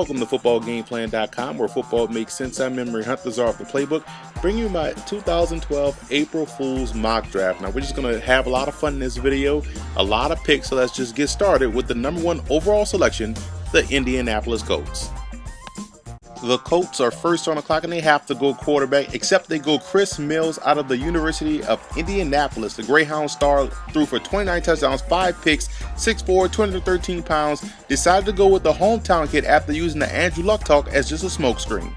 Welcome to FootballGamePlan.com, where football makes sense. I'm Memory Hunters off the playbook, bringing you my 2012 April Fool's mock draft. Now, we're just going to have a lot of fun in this video, a lot of picks, so let's just get started with the number one overall selection, the Indianapolis Colts. The Colts are first on the clock and they have to go quarterback, except they go Chris Mills out of the University of Indianapolis. The Greyhound star threw for 29 touchdowns, 5 picks, 6'4", 213 pounds, decided to go with the hometown kid after using the Andrew Luck talk as just a smokescreen.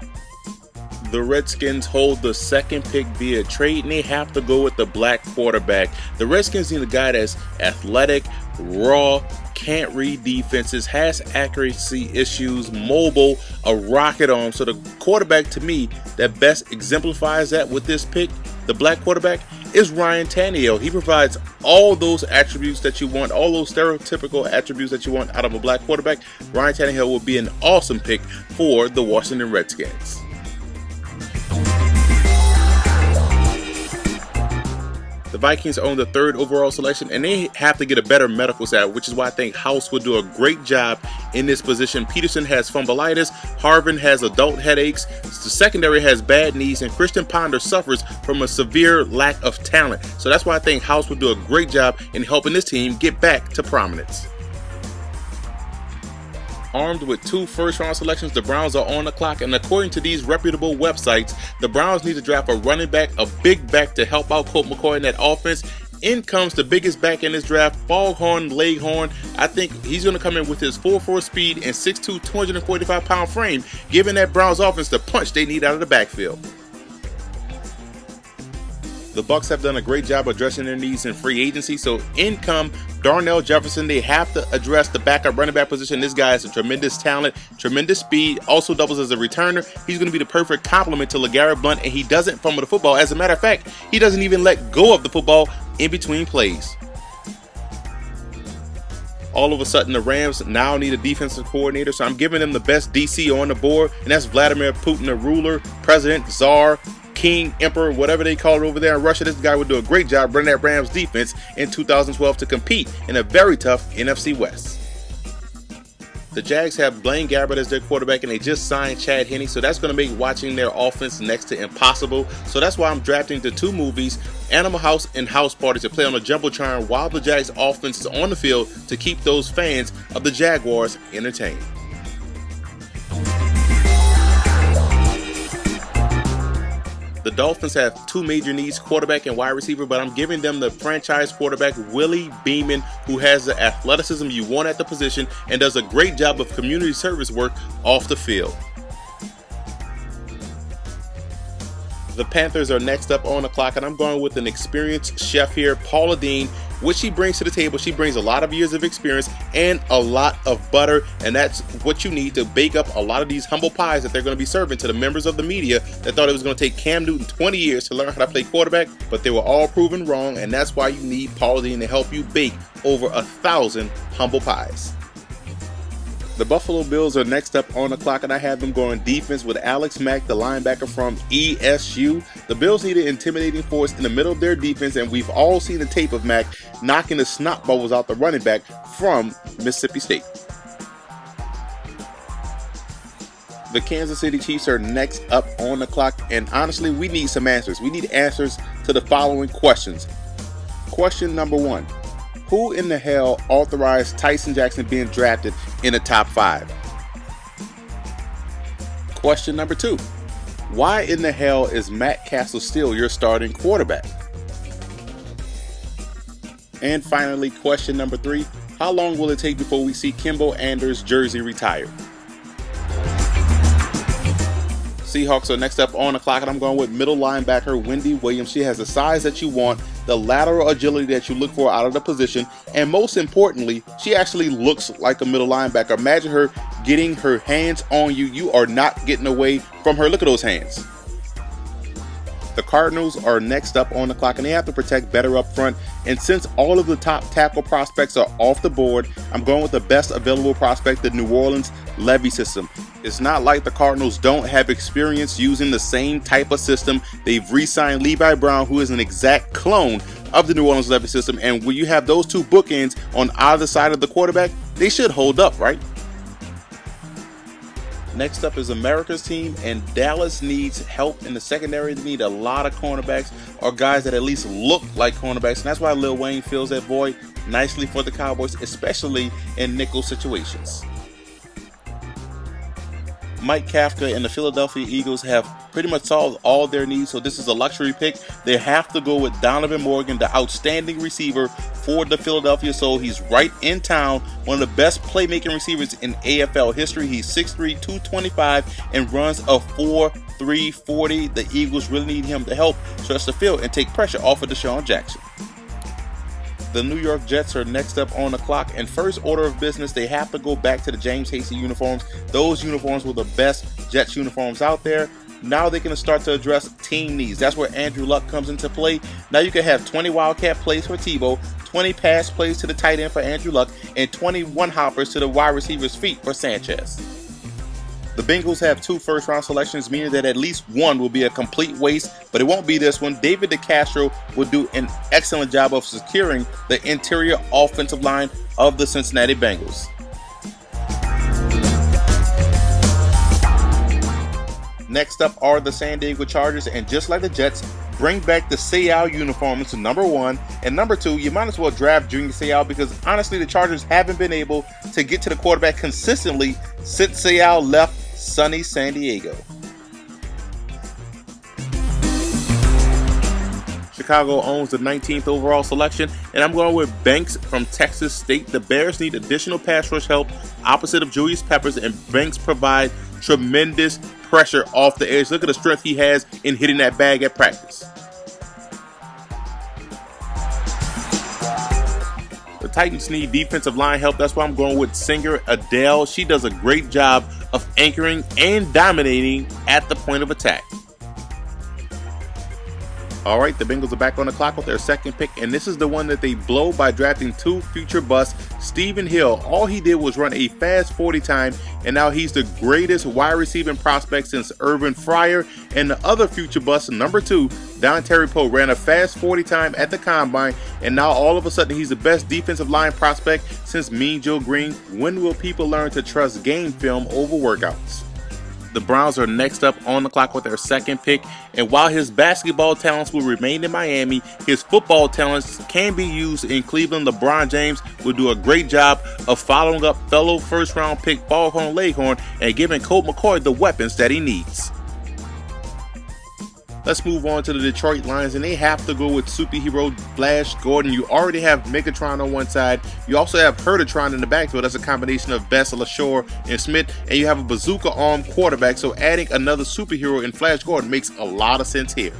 The Redskins hold the second pick via trade and they have to go with the black quarterback. The Redskins need a guy that's athletic, raw, can't read defenses, has accuracy issues, mobile, a rocket arm. So the quarterback to me that best exemplifies that with this pick, the black quarterback, is Ryan Tannehill. He provides all those attributes that you want, all those stereotypical attributes that you want out of a black quarterback. Ryan Tannehill will be an awesome pick for the Washington Redskins. The Vikings own the third overall selection and they have to get a better medical staff, which is why I think House would do a great job in this position. Peterson has fumbleitis, Harvin has adult headaches, the secondary has bad knees, and Christian Ponder suffers from a severe lack of talent. So that's why I think House would do a great job in helping this team get back to prominence. Armed with 2 first-round selections, the Browns are on the clock, and according to these reputable websites, the Browns need to draft a running back, a big back to help out Colt McCoy in that offense. In comes the biggest back in this draft, FOGHORN, LEGHORN. I think he's going to come in with his 4.4 speed and 6'2", 245-pound frame, giving that Browns offense the punch they need out of the backfield. The Bucs have done a great job addressing their needs in free agency, so in come Darnell Jefferson. They have to address the backup running back position. This guy has a tremendous talent, tremendous speed, also doubles as a returner. He's going to be the perfect complement to LeGarrette Blount, and he doesn't fumble the football. As a matter of fact, he doesn't even let go of the football in between plays. All of a sudden, the Rams now need a defensive coordinator, so I'm giving them the best DC on the board, and that's Vladimir Putin, the ruler, president, czar, king, emperor, whatever they call it over there in Russia. This guy would do a great job running that Rams defense in 2012 to compete in a very tough NFC West. The Jags have Blaine Gabbert as their quarterback and they just signed Chad Henne, so that's going to make watching their offense next to impossible. So that's why I'm drafting the 2 movies, Animal House and House Party, to play on a jumbotron while the Jags offense is on the field to keep those fans of the Jaguars entertained. The Dolphins have 2 major needs, quarterback and wide receiver, but I'm giving them the franchise quarterback, Willie Beeman, who has the athleticism you want at the position and does a great job of community service work off the field. The Panthers are next up on the clock, and I'm going with an experienced chef here, Paula Deen. What she brings to the table, she brings a lot of years of experience and a lot of butter, and that's what you need to bake up a lot of these humble pies that they're going to be serving to the members of the media that thought it was going to take Cam Newton 20 years to learn how to play quarterback, but they were all proven wrong, and that's why you need Paula Deen to help you bake over 1,000 humble pies. The Buffalo Bills are next up on the clock, and I have them going defense with Alex Mack, the linebacker from ESU. The Bills need an intimidating force in the middle of their defense, and we've all seen the tape of Mack knocking the snot bubbles out the running back from Mississippi State. The Kansas City Chiefs are next up on the clock, and honestly, we need some answers. We need answers to the following questions. Question number 1. Who in the hell authorized Tyson Jackson being drafted in the top 5? Question number 2. Why in the hell is Matt Castle still your starting quarterback? And finally, question number 3. How long will it take before we see Kimbo Anders' jersey retired? Seahawks are next up on the clock, and I'm going with middle linebacker Wendy Williams. She has the size that you want, the lateral agility that you look for out of the position, and most importantly, she actually looks like a middle linebacker. Imagine her getting her hands on you. You are not getting away from her. Look at those hands. The Cardinals are next up on the clock, and they have to protect better up front. And since all of the top tackle prospects are off the board, I'm going with the best available prospect, the New Orleans LEVEE system. It's not like the Cardinals don't have experience using the same type of system. They've re-signed Levi Brown, who is an exact clone of the New Orleans LEVEE system. And when you have those 2 bookends on either side of the quarterback, they should hold up, right? Next up is America's team, and Dallas needs help in the secondary. They need a lot of cornerbacks, or guys that at least look like cornerbacks, and that's why Lil Wayne fills that void nicely for the Cowboys, especially in nickel situations. Mike Kafka and the Philadelphia Eagles have pretty much solved all their needs, so this is a luxury pick. They have to go with Donovan Morgan, the outstanding receiver for the Philadelphia Soul. He's right in town, one of the best playmaking receivers in AFL history. He's 6'3", 225, and runs a 4.3 40. The Eagles really need him to help stretch the field and take pressure off of Deshaun Jackson. The New York Jets are next up on the clock, and first order of business, they have to go back to the James Hasty uniforms. Those uniforms were the best Jets uniforms out there. Now they can start to address team needs. That's where Andrew Luck comes into play. Now you can have 20 Wildcat plays for Tebow, 20 pass plays to the tight end for Andrew Luck, and 21 hoppers to the wide receiver's feet for Sanchez. The Bengals have 2 first-round selections, meaning that at least one will be a complete waste, but it won't be this one. David DeCastro will do an excellent job of securing the interior offensive line of the Cincinnati Bengals. Next up are the San Diego Chargers, and just like the Jets, bring back the Seau uniforms to number 1, and number 2, you might as well draft Junior Seau, because honestly the Chargers haven't been able to get to the quarterback consistently since Seau left sunny San Diego. Chicago owns the 19th overall selection, and I'm going with Banks from Texas State. The Bears need additional pass rush help opposite of Julius Peppers, and Banks provide tremendous pressure off the edge. Look at the strength he has in hitting that bag at practice. The Titans need defensive line help. That's why I'm going with singer Adele. She does a great job of anchoring and dominating at the point of attack. All right, the Bengals are back on the clock with their second pick, and this is the one that they blow by drafting 2 future busts. Stephen Hill, all he did was run a fast 40 time, and now he's the greatest wide receiving prospect since Irvin Fryer. And the other future bust, number 2, Dontari Poe, ran a fast 40 time at the Combine, and now all of a sudden he's the best defensive line prospect since Mean Joe Green. When will people learn to trust game film over workouts? The Browns are next up on the clock with their second pick, and while his basketball talents will remain in Miami, his football talents can be used in Cleveland. LeBron James will do a great job of following up fellow first-round pick Foghorn Leghorn and giving Colt McCoy the weapons that he needs. Let's move on to the Detroit Lions, and they have to go with superhero Flash Gordon. You already have Megatron on one side. You also have Hertatron in the backfield. That's a combination of Bess, LaShore, and Smith. And you have a bazooka arm quarterback, so adding another superhero in Flash Gordon makes a lot of sense here.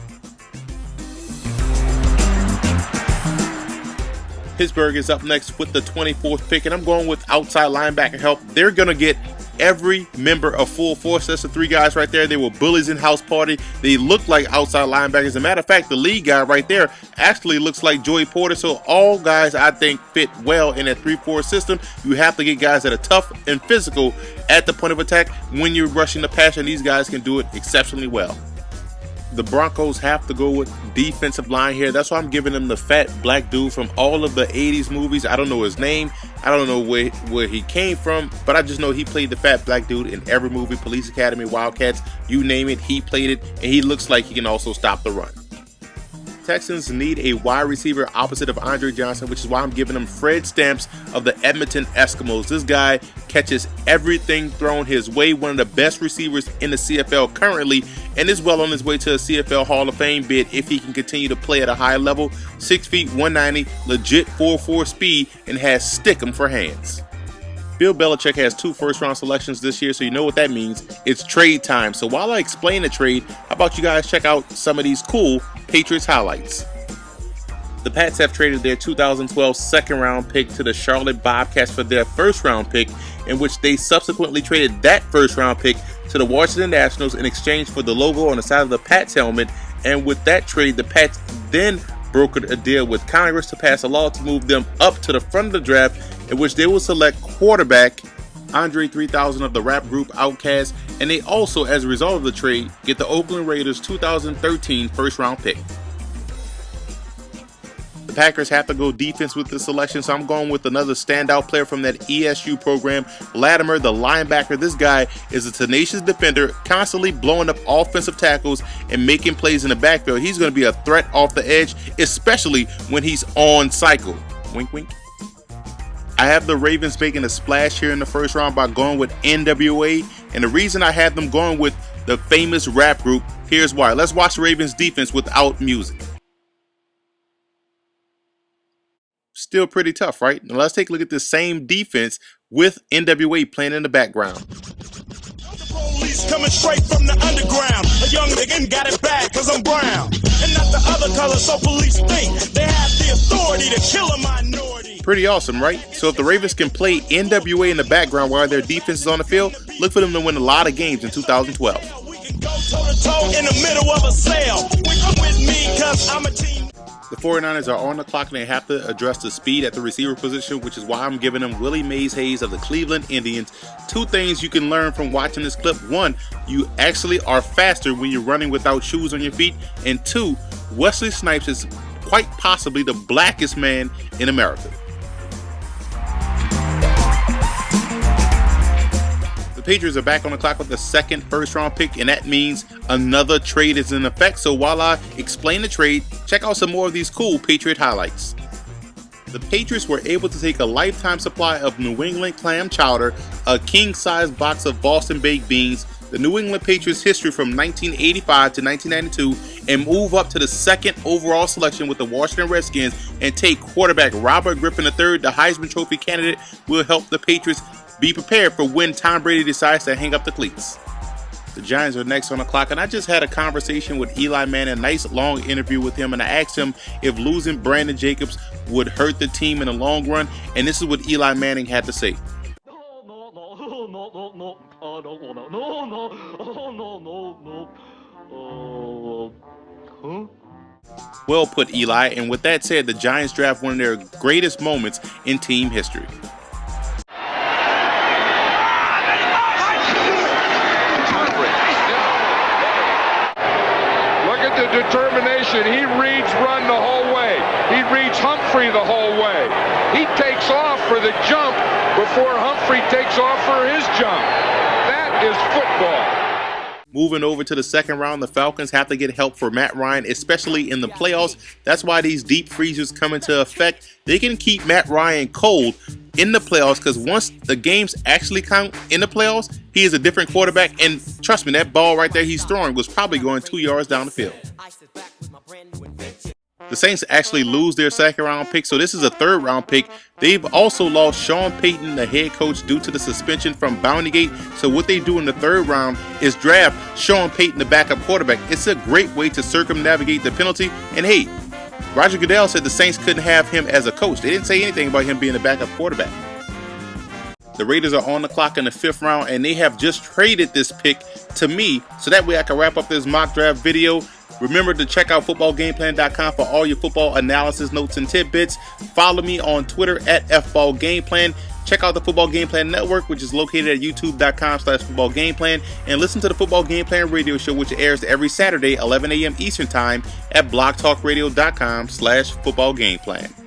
Pittsburgh is up next with the 24th pick, and I'm going with outside linebacker help. They're going to get every member of full force. That's the 3 guys right there. They were bullies in House Party. They look like outside linebackers. As a matter of fact, the lead guy right there actually looks like Joey Porter. So all guys I think fit well in a 3-4 system. You have to get guys that are tough and physical at the point of attack when you're rushing the passer, and these guys can do it exceptionally well. The Broncos have to go with defensive line here. That's why I'm giving them the fat black dude from all of the 80s movies. I don't know his name. I don't know where he came from, but I just know he played the fat black dude in every movie, Police Academy, Wildcats, you name it, he played it, and he looks like he can also stop the run. Texans need a wide receiver opposite of Andre Johnson, which is why I'm giving him Fred Stamps of the Edmonton Eskimos. This guy catches everything thrown his way, one of the best receivers in the CFL currently, and is well on his way to a CFL Hall of Fame bid if he can continue to play at a high level. 6 feet, 190, legit 4.4 speed, and has stickum for hands. Bill Belichick has 2 first-round selections this year, so you know what that means. It's trade time. So while I explain the trade, how about you guys check out some of these cool Patriots highlights. The Pats have traded their 2012 second-round pick to the Charlotte Bobcats for their first-round pick, in which they subsequently traded that first-round pick to the Washington Nationals in exchange for the logo on the side of the Pats helmet. And with that trade, the Pats then brokered a deal with Congress to pass a law to move them up to the front of the draft, in which they will select quarterback Andre 3000 of the rap group OUTKAST, and they also, as a result of the trade, get the Oakland Raiders 2013 first-round pick. Packers have to go defense with this selection, so I'm going with another standout player from that ESU program, VLADIMIR, the linebacker. This guy is a tenacious defender, constantly blowing up offensive tackles and making plays in the backfield. He's going to be a threat off the edge, especially when he's on cycle. Wink, wink. I have the Ravens making a splash here in the first round by going with NWA, and the reason I have them going with the famous rap group, here's why. Let's watch the Ravens defense without music. Still pretty tough, right? Now let's take a look at the same defense with NWA playing in the background. The police coming straight from the underground. A young nigga got it bad cause I'm brown. And not the other color, so police think they have the authority to kill a minority. Pretty awesome, right? So if the Ravens can play NWA in the background while their defense is on the field, look for them to win a lot of games in 2012. We can go toe to toe in the middle of a sale. Come with me cause I'm a team. The 49ers are on the clock and they have to address the speed at the receiver position, which is why I'm giving them Willie Mays-Hayes of the Cleveland Indians. Two things you can learn from watching this clip. One, you actually are faster when you're running without shoes on your feet. And two, Wesley Snipes is quite possibly the blackest man in America. The Patriots are back on the clock with the second first-round pick, and that means another trade is in effect. So while I explain the trade, check out some more of these cool Patriot highlights. The Patriots were able to take a lifetime supply of New England clam chowder, a king-size box of Boston baked beans, the New England Patriots history from 1985 to 1992, and move up to the second overall selection with the Washington Redskins and take quarterback Robert Griffin III, the Heisman Trophy candidate, will help the Patriots be prepared for when Tom Brady decides to hang up the cleats. The Giants are next on the clock, and I just had a conversation with Eli Manning, a nice long interview with him, and I asked him if losing Brandon Jacobs would hurt the team in the long run, and this is what Eli Manning had to say. Well put, Eli, and with that said, the Giants draft one of their greatest moments in team history. The determination. He reads run the whole way. He reads Humphrey the whole way. He takes off for the jump before Humphrey takes off for his jump. That is football. Moving over to the second round, the Falcons have to get help for Matt Ryan, especially in the playoffs. That's why these deep freezers come into effect. They can keep Matt Ryan cold in the playoffs, because once the games actually count in the playoffs, he is a different quarterback, and trust me, that ball right there he's throwing was probably going 2 yards down the field. The Saints actually lose their second round pick, so this is a third round pick. They've also lost Sean Payton, the head coach, due to the suspension from Bountygate. So what they do in the third round is draft Sean Payton, the backup quarterback. It's a great way to circumnavigate the penalty. And hey, Roger Goodell said the Saints couldn't have him as a coach. They didn't say anything about him being a backup quarterback. The Raiders are on the clock in the fifth round, and they have just traded this pick to me, so that way I can wrap up this mock draft video. Remember to check out footballgameplan.com for all your football analysis, notes, and tidbits. Follow me on Twitter at FBallGamePlan. Check out the Football Game Plan Network, which is located at youtube.com/footballgameplan, and listen to the Football Game Plan radio show, which airs every Saturday, 11 a.m. Eastern Time at blogtalkradio.com/footballgameplan.